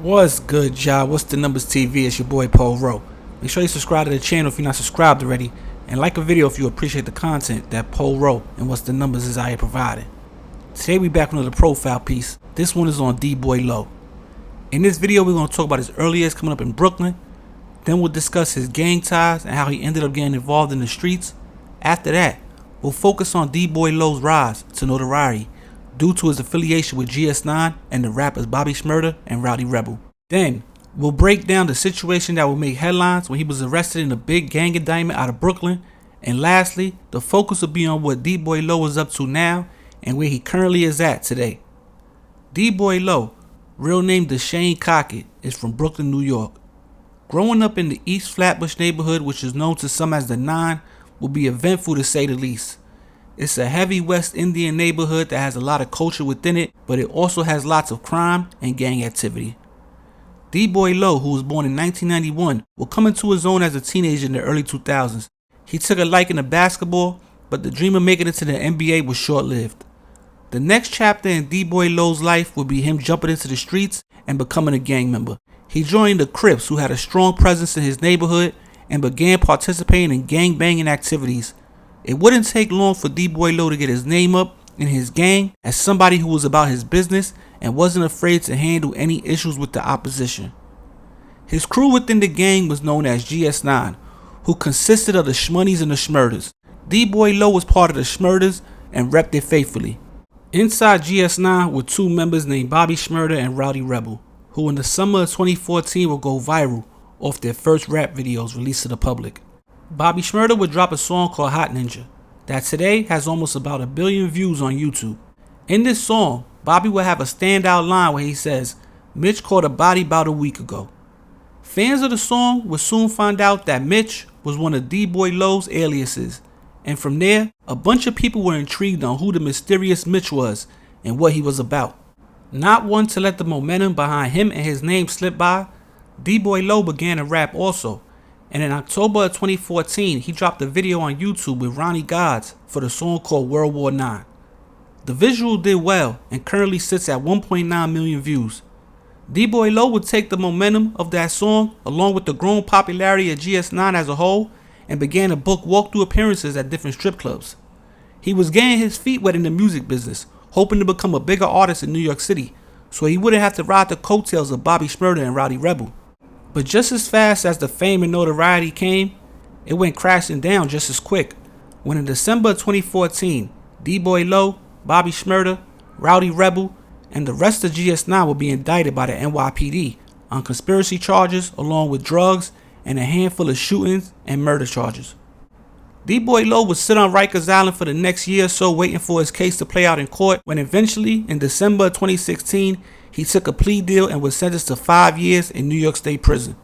What's good, y'all? What's the numbers TV? It's your boy Paul Rowe. Make sure you subscribe to the channel if you're not subscribed already, and like a video if you appreciate the content that Paul Rowe and What's the Numbers is out here providing. Today we back with another profile piece. This one is on D-Boy Low. In this video we're going to talk about his early years coming up in Brooklyn. Then we'll discuss his gang ties and how he ended up getting involved in the streets. After that, we'll focus on D-Boy Low's rise to notoriety due to his affiliation with GS9 and the rappers Bobby Shmurda and Rowdy Rebel. Then, we'll break down the situation that will make headlines when he was arrested in a big gang indictment out of Brooklyn. And lastly, the focus will be on what D-Boy Low is up to now and where he currently is at today. D-Boy Low, real name Deshane Cockett, is from Brooklyn, New York. Growing up in the East Flatbush neighborhood, which is known to some as the Nine, will be eventful to say the least. It's a heavy West Indian neighborhood that has a lot of culture within it, but it also has lots of crime and gang activity. D-Boy Low, who was born in 1991, will come into his own as a teenager in the early 2000s. He took a liking to basketball, but the dream of making it to the NBA was short-lived. The next chapter in D-Boy Low's life would be him jumping into the streets and becoming a gang member. He joined the Crips, who had a strong presence in his neighborhood, and began participating in gang-banging activities. It wouldn't take long for D-Boy Low to get his name up in his gang as somebody who was about his business and wasn't afraid to handle any issues with the opposition. His crew within the gang was known as GS9, who consisted of the Shmoneys and the Shmurdas. D-Boy Low was part of the Shmurdas and repped it faithfully. Inside GS9 were two members named Bobby Shmurda and Rowdy Rebel, who in the summer of 2014 would go viral off their first rap videos released to the public. Bobby Shmurda would drop a song called Hot Ninja that today has almost about 1 billion views on YouTube. In this song, Bobby would have a standout line where he says, "Mitch caught a body about a week ago." Fans of the song would soon find out that Mitch was one of D-Boy Low's aliases, and from there, a bunch of people were intrigued on who the mysterious Mitch was and what he was about. Not one to let the momentum behind him and his name slip by, D-Boy Low began to rap also. And in October of 2014, he dropped a video on YouTube with Ronnie Gods for the song called World War IX. The visual did well and currently sits at 1.9 million views. D-Boy Low would take the momentum of that song along with the growing popularity of GS9 as a whole and began to book walkthrough appearances at different strip clubs. He was getting his feet wet in the music business, hoping to become a bigger artist in New York City so he wouldn't have to ride the coattails of Bobby Shmurda and Rowdy Rebel. But just as fast as the fame and notoriety came, it went crashing down just as quick when in December of 2014, D-Boy Low, Bobby Shmurda, Rowdy Rebel, and the rest of GS9 would be indicted by the NYPD on conspiracy charges along with drugs and a handful of shootings and murder charges. D-Boy Low would sit on Rikers Island for the next year or so waiting for his case to play out in court when eventually, in December of 2016, he took a plea deal and was sentenced to 5 years in New York State Prison.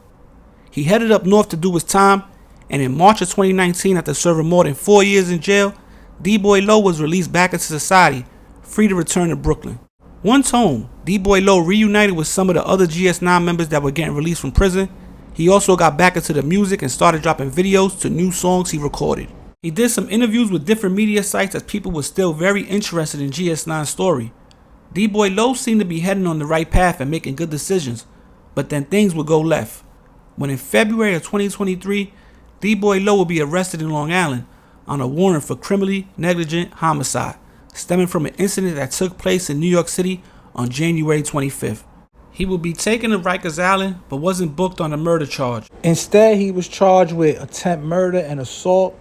He headed up north to do his time, and in March of 2019, after serving more than 4 years in jail, D-Boy Low was released back into society, free to return to Brooklyn. Once home, D-Boy Low reunited with some of the other GS9 members that were getting released from prison. He also got back into the music and started dropping videos to new songs he recorded. He did some interviews with different media sites as people were still very interested in GS9's story. D-Boy Low seemed to be heading on the right path and making good decisions, but then things would go left. When in February of 2023, D-Boy Low would be arrested in Long Island on a warrant for criminally negligent homicide, stemming from an incident that took place in New York City on January 25th. He would be taken to Rikers Island, but wasn't booked on a murder charge. Instead, he was charged with attempt murder and assault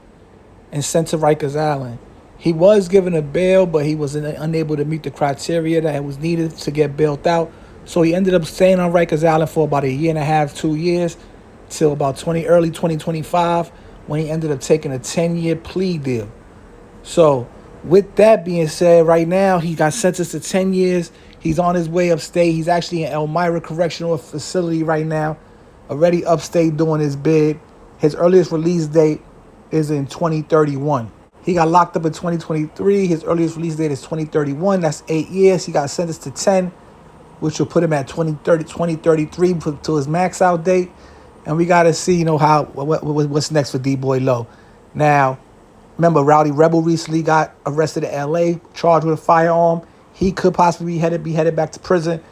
and sent to Rikers Island. He was given a bail, but he was unable to meet the criteria that was needed to get bailed out. So he ended up staying on Rikers Island for about 1.5 to 2 years, till about early 2025, when he ended up taking a 10-year plea deal. So with that being said, right now he got sentenced to 10 years. He's on his way upstate. He's actually in Elmira Correctional Facility right now, already upstate doing his bid. His earliest release date is in 2031. He got locked up in 2023. His earliest release date is 2031. That's 8 years. He got sentenced to 10, which will put him at 2033 to his max out date. And we got to see, what's next for D-Boy Low. Now, remember, Rowdy Rebel recently got arrested in L.A., charged with a firearm. He could possibly be headed back to prison.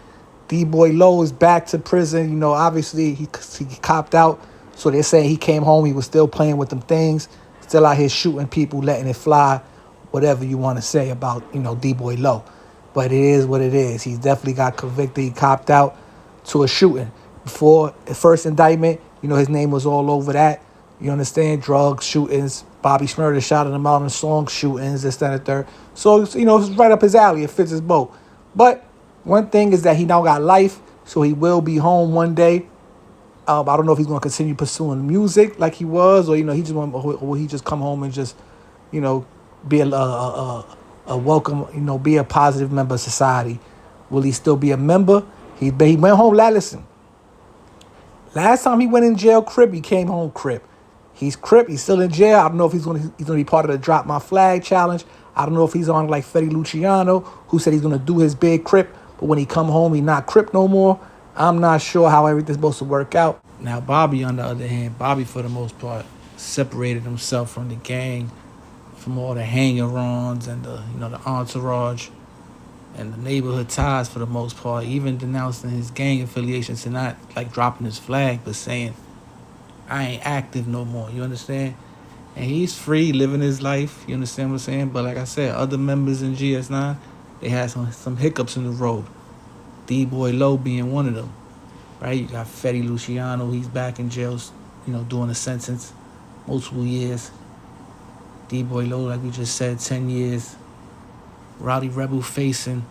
D-Boy Low is back to prison. You know, obviously he copped out. So they're saying he came home, he was still playing with them things, still out here shooting people, letting it fly, whatever you want to say about, you know, D-Boy Low. But it is what it is. He's definitely got convicted. He copped out to a shooting. Before the first indictment, you know, his name was all over that. You understand? Drugs, shootings. Bobby Shmurda shouted him out in songs, shootings, this, that, and the third. So, you know, it's right up his alley. It fits his boat. But one thing is that he now got life, so he will be home one day. I don't know if he's going to continue pursuing music like he was, or, you know, will he just come home and just, you know, be a welcome, you know, be a positive member of society. Will he still be a member? He went home. Listen, last time he went in jail, Crip, he came home Crip. He's Crip. He's still in jail. I don't know if he's going to be part of the Drop My Flag challenge. I don't know if he's on like Fetty Luciano, who said he's going to do his big Crip, but when he come home, he not Crip no more. I'm not sure how everything's supposed to work out. Now, Bobby, on the other hand, Bobby, for the most part, separated himself from the gang, from all the hanger-ons and the, you know, the entourage and the neighborhood ties for the most part, even denouncing his gang affiliations and not like dropping his flag, but saying, I ain't active no more, you understand? And he's free, living his life, you understand what I'm saying? But like I said, other members in GS9, they had some hiccups in the road. D-Boy Low being one of them, right? You got Fetty Luciano, he's back in jail, you know, doing a sentence, multiple years. D-Boy Low, like we just said, 10 years. Rowdy Rebel facing,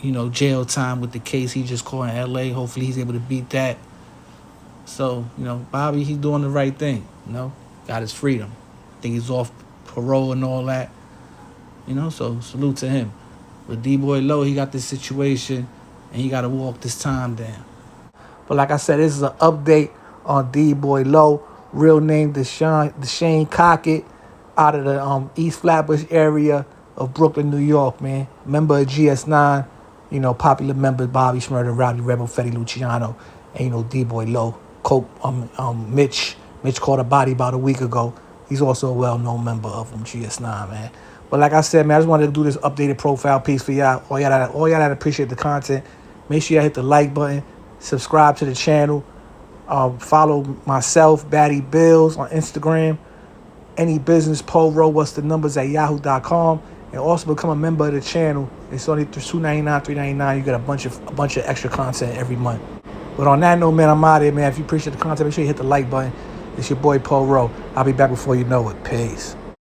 you know, jail time with the case he just caught in L.A. Hopefully he's able to beat that. So, you know, Bobby, he's doing the right thing, you know. Got his freedom. I think he's off parole and all that. You know, so salute to him. With D-Boy Low, he got this situation, and he got to walk this time down. But like I said, this is an update on D-Boy Low. Real name Deshane Cockett, out of the East Flatbush area of Brooklyn, New York, man. Member of GS9, you know, popular members Bobby Shmurda, Rowdy Rebel, Fetty Luciano, and, you know, D-Boy Low. Mitch caught a body about a week ago. He's also a well-known member of GS9, man. But like I said, man, I just wanted to do this updated profile piece for y'all. All y'all that appreciate the content. Make sure y'all hit the like button. Subscribe to the channel. Follow myself, Batty Bills, on Instagram. Any business, Pole Row, WhatsTheNumbers at yahoo.com. And also become a member of the channel. It's only $2.99, $3.99. You get a bunch of extra content every month. But on that note, man, I'm out of here, man. If you appreciate the content, make sure you hit the like button. It's your boy, Pole Row. I'll be back before you know it. Peace.